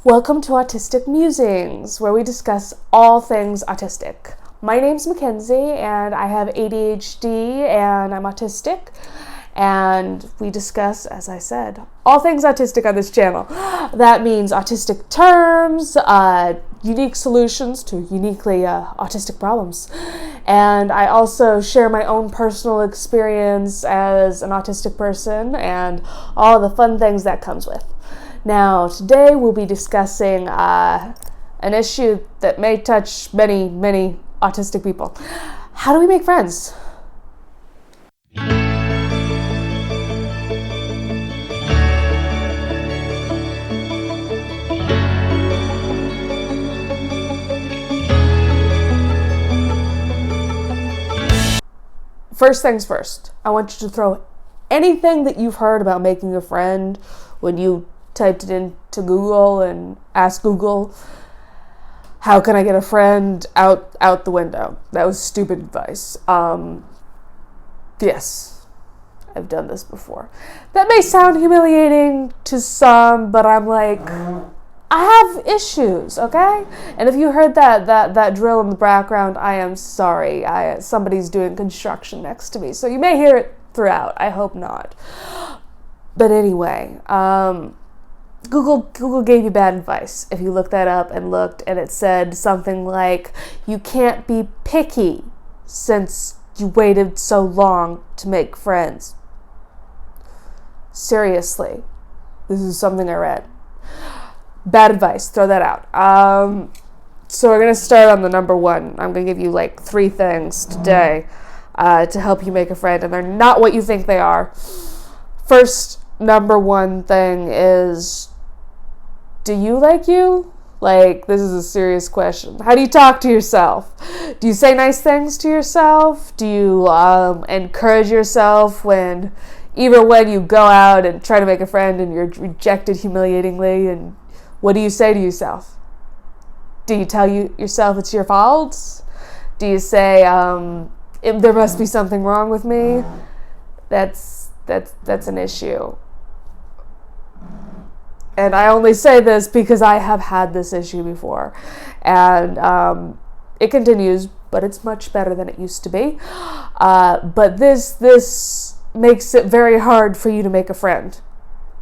Welcome to Autistic Musings, where we discuss all things autistic. My name's Mackenzie, and I have ADHD, and I'm autistic. And we discuss, as I said, all things autistic on this channel. That means autistic terms, unique solutions to uniquely autistic problems. And I also share my own personal experience as an autistic person and all the fun things that comes with. Now, today we'll be discussing an issue that may touch many, many autistic people. How do we make friends? First things first, I want you to throw anything that you've heard about making a friend when you typed it into Google and asked Google, how can I get a friend, out the window. That was stupid advice. Yes, I've done this before. That may sound humiliating to some, but I'm like, I have issues, okay? And if you heard that drill in the background, I am sorry. Somebody's doing construction next to me, so you may hear it throughout. I hope not. But anyway, Google gave you bad advice. If you looked that up and looked, and it said something like, you can't be picky since you waited so long to make friends. Seriously, this is something I read. Bad advice, throw that out. So we're going to start on the number one. I'm going to give you like 3 things today to help you make a friend, and they're not what you think they are. First, number one thing is, do you like you? Like, this is a serious question. How do you talk to yourself? Do you say nice things to yourself? Do you encourage yourself even when you go out and try to make a friend and you're rejected humiliatingly? And what do you say to yourself? Do you tell yourself it's your fault? Do you say, there must be something wrong with me? That's an issue. And I only say this because I have had this issue before. And it continues, but it's much better than it used to be. But this makes it very hard for you to make a friend,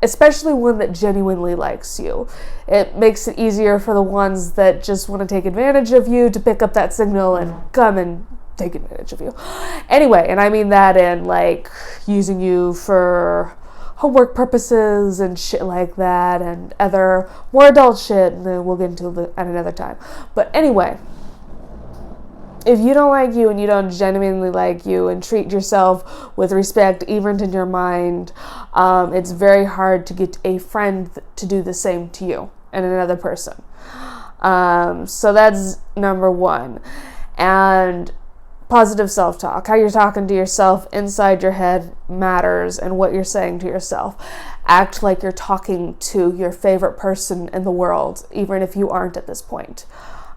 especially one that genuinely likes you. It makes it easier for the ones that just want to take advantage of you to pick up that signal and come and take advantage of you. Anyway, and I mean that in like using you for homework purposes and shit like that, and other more adult shit, and then we'll get into it at another time. But anyway, if you don't like you and you don't genuinely like you and treat yourself with respect, even in your mind, it's very hard to get a friend to do the same to you and another person. So that's number one. And positive self-talk. How you're talking to yourself inside your head matters, and what you're saying to yourself. Act like you're talking to your favorite person in the world, even if you aren't at this point.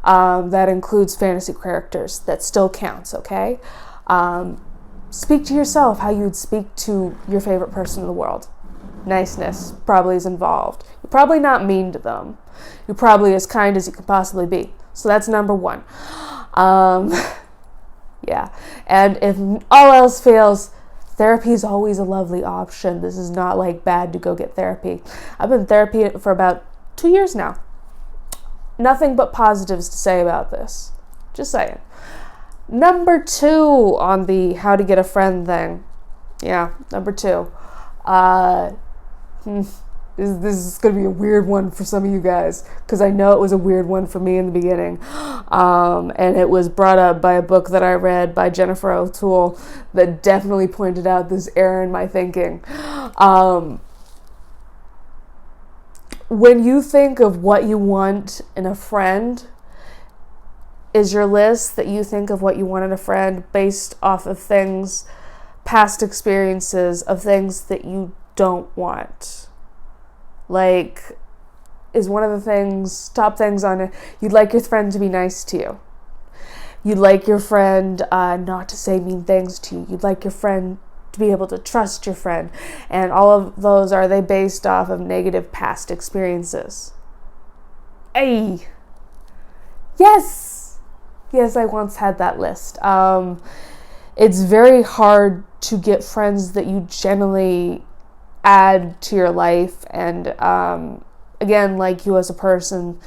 That includes fantasy characters. That still counts, okay? Speak to yourself how you'd speak to your favorite person in the world. Niceness probably is involved. You're probably not mean to them. You're probably as kind as you could possibly be. So that's number one. Yeah, and if all else fails, therapy is always a lovely option. This is not like bad to go get therapy. I've been in therapy for about 2 years now. Nothing but positives to say about this. Just saying. Number 2 on the how to get a friend thing. Yeah, number 2. This is going to be a weird one for some of you guys, because I know it was a weird one for me in the beginning. And it was brought up by a book that I read by Jennifer O'Toole that definitely pointed out this error in my thinking. When you think of what you want in a friend, is your list that you think of what you want in a friend based off of things, past experiences of things that you don't want? Like, is one of the top things on it, you'd like your friend to be nice to you. You'd like your friend not to say mean things to you. You'd like your friend to be able to trust your friend. And all of those, are they based off of negative past experiences? Yes, I once had that list. It's very hard to get friends that you genuinely add to your life, and again, like you as a person,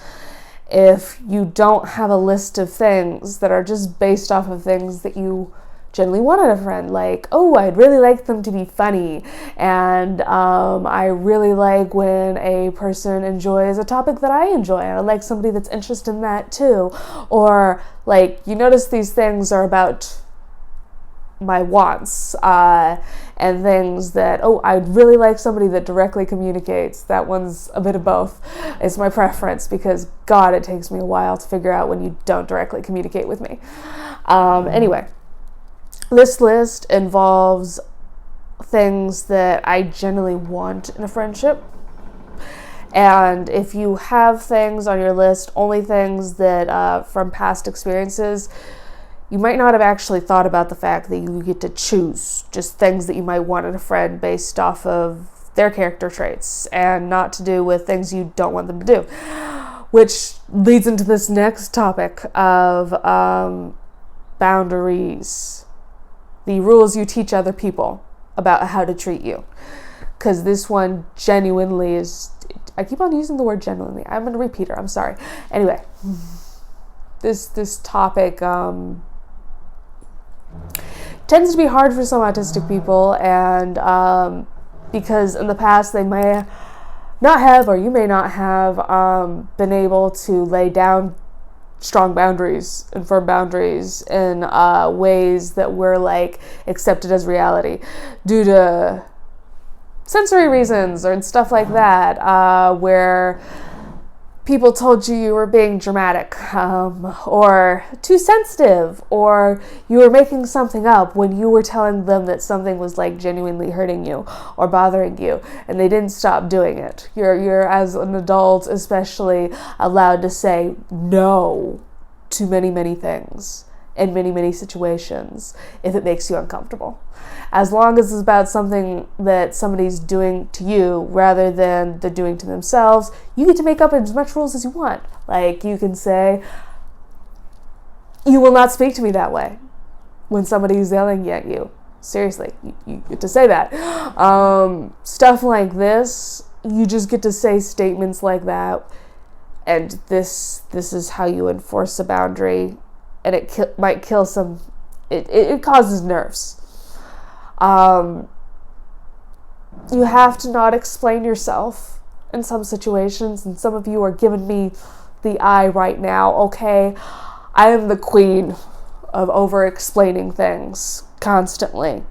if you don't have a list of things that are just based off of things that you generally want in a friend, like, oh, I'd really like them to be funny, and I really like when a person enjoys a topic that I enjoy, and I like somebody that's interested in that too, or like, you notice these things are about my wants, and things that, oh, I'd really like somebody that directly communicates. That one's a bit of both. It's my preference, because God, it takes me a while to figure out when you don't directly communicate with me. Anyway, this list involves things that I generally want in a friendship. And if you have things on your list, only things that from past experiences, you might not have actually thought about the fact that you get to choose just things that you might want in a friend based off of their character traits, and not to do with things you don't want them to do. Which leads into this next topic of boundaries. The rules you teach other people about how to treat you. Because this one genuinely is, I keep on using the word genuinely. I'm a repeater, I'm sorry. Anyway, this topic tends to be hard for some autistic people, and because in the past they may not have, or you may not have, been able to lay down strong boundaries and firm boundaries in ways that were like accepted as reality due to sensory reasons or stuff like that, where people told you were being dramatic, or too sensitive, or you were making something up when you were telling them that something was like genuinely hurting you or bothering you, and they didn't stop doing it. You're as an adult especially allowed to say no to many things in many situations if it makes you uncomfortable. As long as it's about something that somebody's doing to you rather than they're doing to themselves, you get to make up as much rules as you want. Like, you can say, you will not speak to me that way when somebody's yelling at you. Seriously, you get to say that. Stuff like this, you just get to say statements like that, and this is how you enforce a boundary, and it might kill some, it causes nerves. You have to not explain yourself in some situations, and some of you are giving me the eye right now, okay? I am the queen of over-explaining things constantly.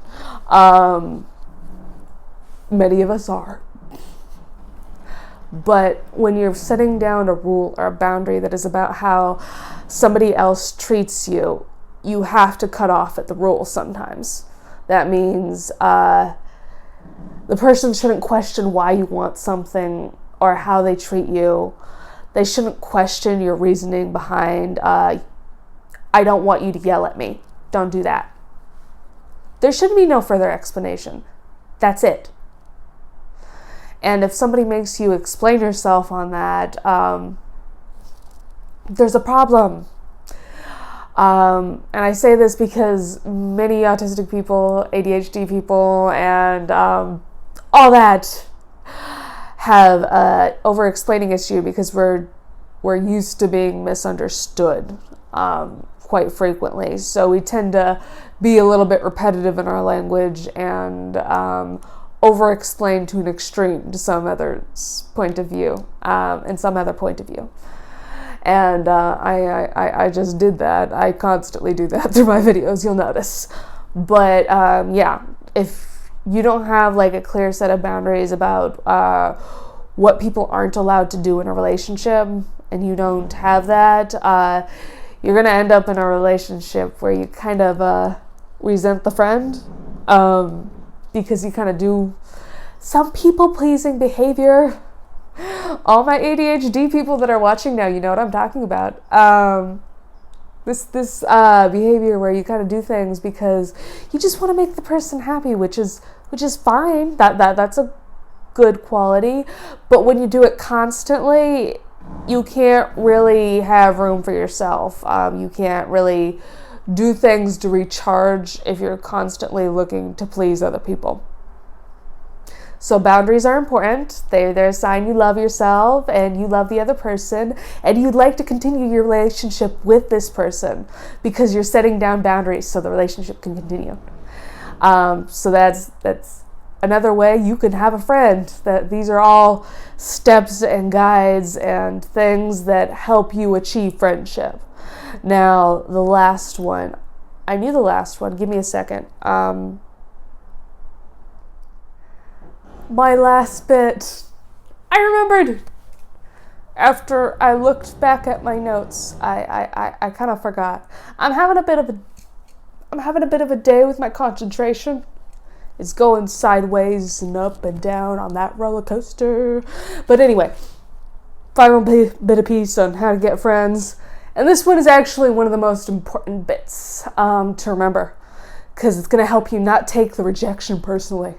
Many of us are. But when you're setting down a rule or a boundary that is about how somebody else treats you, you have to cut off at the rule sometimes. That means the person shouldn't question why you want something or how they treat you. They shouldn't question your reasoning behind, I don't want you to yell at me. Don't do that. There should be no further explanation. That's it. And if somebody makes you explain yourself on that, there's a problem. And I say this because many autistic people, ADHD people, and all that have an over-explaining issue because we're used to being misunderstood quite frequently. So we tend to be a little bit repetitive in our language and over-explain to an extreme to some other's point of view, and some other point of view. And I just did that. I constantly do that through my videos, you'll notice. But yeah, if you don't have like a clear set of boundaries about what people aren't allowed to do in a relationship, and you don't have that, you're going to end up in a relationship where you kind of resent the friend, because you kind of do some people-pleasing behavior. All my ADHD people that are watching now, you know what I'm talking about. This behavior where you kind of do things because you just want to make the person happy, which is fine. That's a good quality. But when you do it constantly, you can't really have room for yourself. You can't really do things to recharge if you're constantly looking to please other people. So boundaries are important. They're a sign you love yourself and you love the other person and you'd like to continue your relationship with this person because you're setting down boundaries so the relationship can continue. So that's another way you can have a friend. That these are all steps and guides and things that help you achieve friendship. Now, the last one. I knew the last one. Give me a second. My last bit. I remembered. After I looked back at my notes, I kind of forgot. I'm having a bit of a day with my concentration. It's going sideways and up and down on that roller coaster. But anyway, final bit of piece on how to get friends. And this one is actually one of the most important bits to remember, because it's going to help you not take the rejection personally.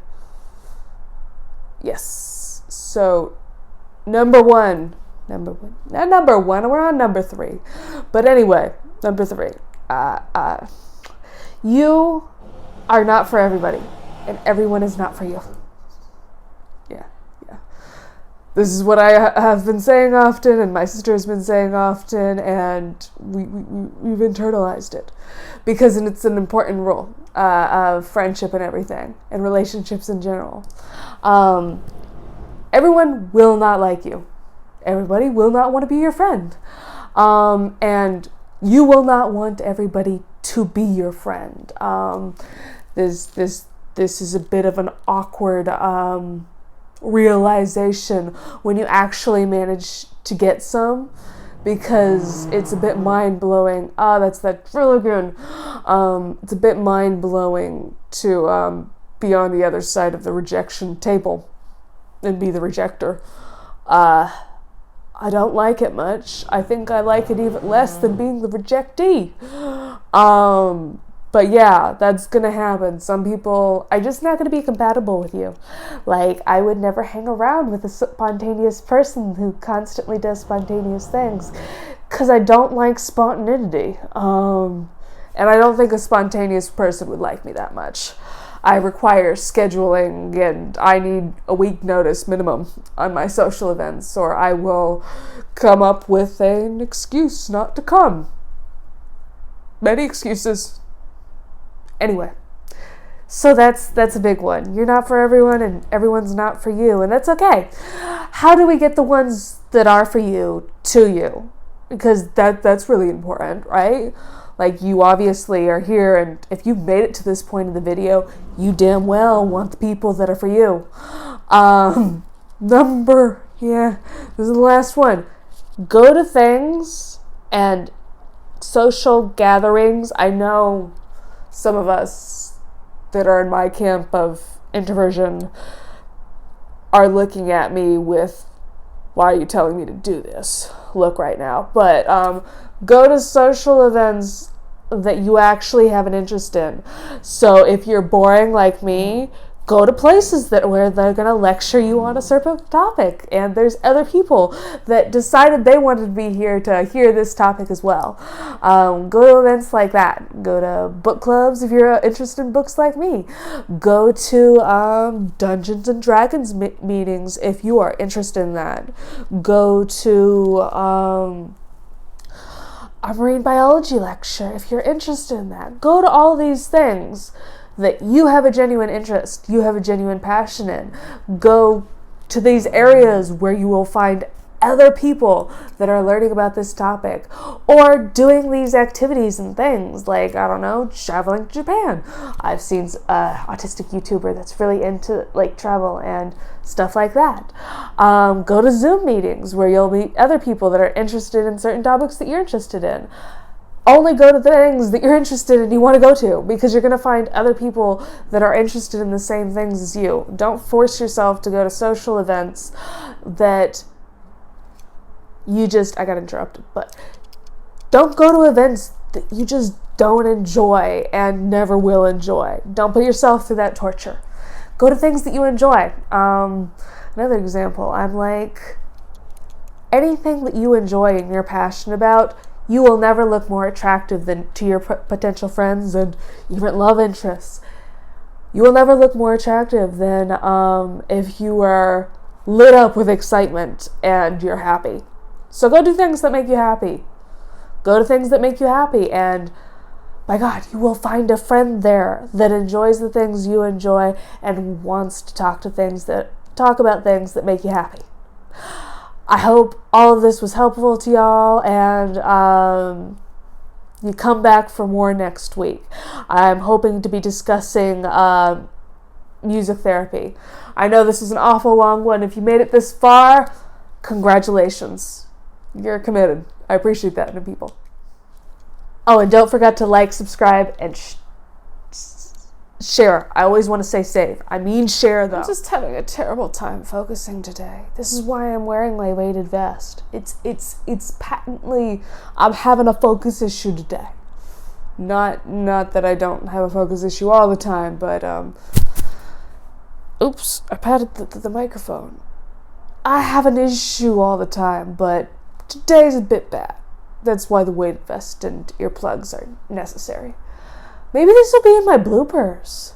Yes. So, number one. Not number one, we're on number 3. But anyway, number 3. You are not for everybody, and everyone is not for you. Yeah. This is what I have been saying often, and my sister has been saying often, and we've internalized it. Because it's an important rule of friendship and everything, and relationships in general. Everyone will not like you. Everybody will not want to be your friend. And you will not want everybody to be your friend. This is a bit of an awkward realization when you actually manage to get some, because it's a bit mind-blowing. That's that drill again. It's a bit mind-blowing to be on the other side of the rejection table and be the rejector. I don't like it much. I think I like it even less than being the rejectee. But yeah, that's gonna happen. Some people are just not gonna be compatible with you. Like, I would never hang around with a spontaneous person who constantly does spontaneous things, because I don't like spontaneity. And I don't think a spontaneous person would like me that much. I require scheduling, and I need a week notice minimum on my social events, or I will come up with an excuse not to come. Many excuses. Anyway, so that's a big one. You're not for everyone, and everyone's not for you, and that's okay. How do we get the ones that are for you to you? Because that's really important, right? Like, you obviously are here, and if you've made it to this point in the video, you damn well want the people that are for you. This is the last one. Go to things and social gatherings. I know some of us that are in my camp of introversion are looking at me with, why are you telling me to do this? Look right now. But go to social events that you actually have an interest in. So if you're boring like me, go to places where they're going to lecture you on a certain topic, and there's other people that decided they wanted to be here to hear this topic as well. Go to events like that. Go to book clubs if you're interested in books like me. Go to Dungeons and Dragons meetings if you are interested in that. Go to a marine biology lecture if you're interested in that. Go to all these things that you have a genuine interest, you have a genuine passion in. Go to these areas where you will find other people that are learning about this topic, or doing these activities and things like, I don't know, traveling to Japan. I've seen autistic YouTuber that's really into like travel and stuff like that. Go to Zoom meetings where you'll meet other people that are interested in certain topics that you're interested in. Only go to things that you're interested in and you want to go to, because you're going to find other people that are interested in the same things as you. Don't force yourself to go to social events that I got interrupted, but don't go to events that you just don't enjoy and never will enjoy. Don't put yourself through that torture. Go to things that you enjoy. Another example, I'm like, anything that you enjoy and you're passionate about, you will never look more attractive than to your potential friends and even love interests. You will never look more attractive than if you are lit up with excitement and you're happy. So go do things that make you happy. Go to things that make you happy, and by God, you will find a friend there that enjoys the things you enjoy and wants to talk about things that make you happy. I hope all of this was helpful to y'all, and you come back for more next week. I'm hoping to be discussing music therapy. I know this is an awful long one. If you made it this far, congratulations. You're committed. I appreciate that in people. Oh, and don't forget to like, subscribe, and share. I always want to say save. I mean share, though. I'm just having a terrible time focusing today. This is why I'm wearing my weighted vest. It's patently, I'm having a focus issue today. Not that I don't have a focus issue all the time, but oops, I patted the microphone. I have an issue all the time, but today's a bit bad. That's why the weighted vest and earplugs are necessary. Maybe this will be in my bloopers.